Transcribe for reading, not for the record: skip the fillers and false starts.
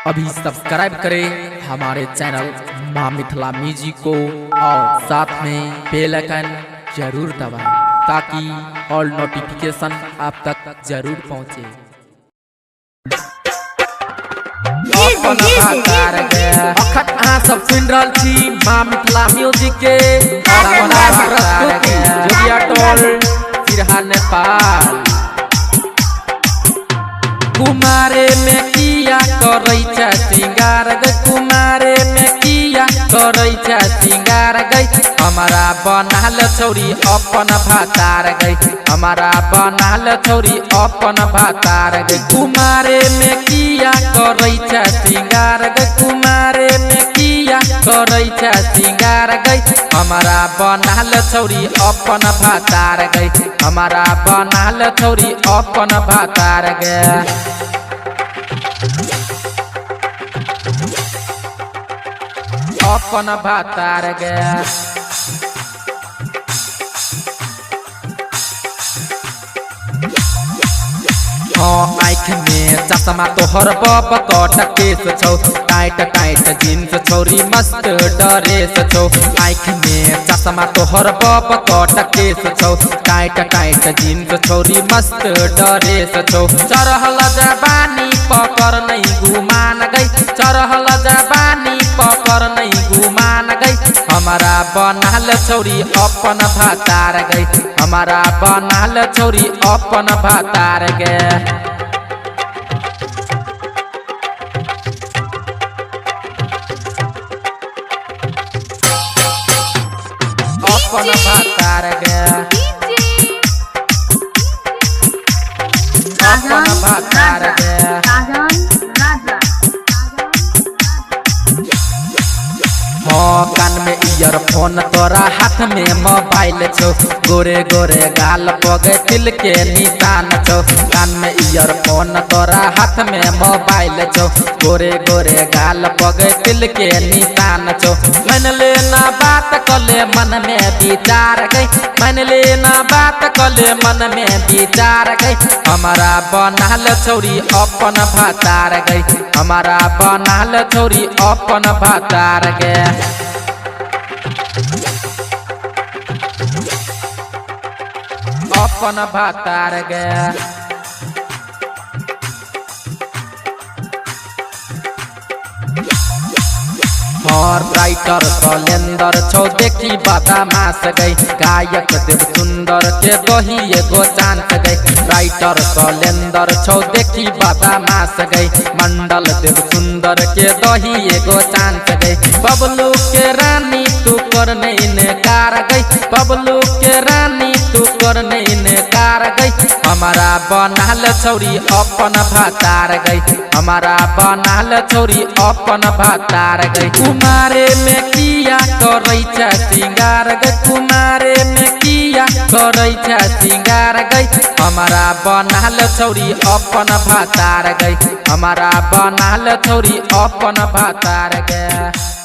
अभी सब्सक्राइब करें हमारे चैनल माँ मिथिला म्यूजिक को और साथ में बेल आइकन जरूर दबाएं ताकि ऑल नोटिफिकेशन आप तक जरूर पहुँचे। सब सुन रहल छी माँ मिथिला म्यूजिक के सिरहा नेपाल। कुमारे में किया करई छ सिंगार गई, कुमारे में किया करई छ सिंगार गई, हमारा बनाल छौरी अपन भातार गई, हमारा बनाल छौरी अपन भातार गई। कुमारे में किया करई छ सिंगार गई, कुमारे में किया करई छ सिंगार गई, हमारा बनाल छौरी अपन भातार गई, हमारा बनाल छौरी अपन भातार गई। अपन भातार गया आँख में चश्मा तोहर बब कट केस छौ, टाइट टाइट जीन्स छौरी मस्त ड्रेस छौ। आँख में चश्मा तोहर बब कट केस छौ, टाइट टाइट जीन्स छौरी मस्त ड्रेस छौ। चढ़ल जवानी पकड़ नहीं गुमान गई, चढ़ल जवानी पकड़ नहीं गुमान गई, हमारा बनाल छौरी अपन भातार गई, हमारा बनाल छौरी अपन भातार गए। अपन भातार गए, अपन भातार गए। कान में ईयरफोन तोरा हाथ में मोबाइल छो, गोरे गोरे गाल पगे तिल के निशान छो। कान में ईयरफोन तोरा हाथ में मोबाइल छो, गोरे गोरे गाल पगे तिल के निशान छो। मन लेना बात कले मन में विचार गई, मन लेना बात कले मन में विचार गई, हमारा बनाल छौरी अपन भातार गई, हमारा बनाल छौरी अपन भातार गए। अपन भातार गए। और राइटर कैलेंडर छौ देखी बदमाश गई, गायक देव सुंदर के बही एगो चांस गई। राइटर कैलेंडर छौ देखी बदमाश गई, मंडल देव सुंदर के दही एगो चांस गई। बबलू के रानी तू कर नहीं नकार गई, बबलू के रानी तू कर नहीं नकार गई, हमारा बनाल छौरी अपन भातार गई, हमारा बनाल छौरी अपन भातार गई। कुमारे में किया करई छ सिंगार गई, कुमारे में किया करई छ सिंगार गई, हमारा बनाल छौरी अपन भातार गई, हमारा बनाल छौरी अपन भातार गई।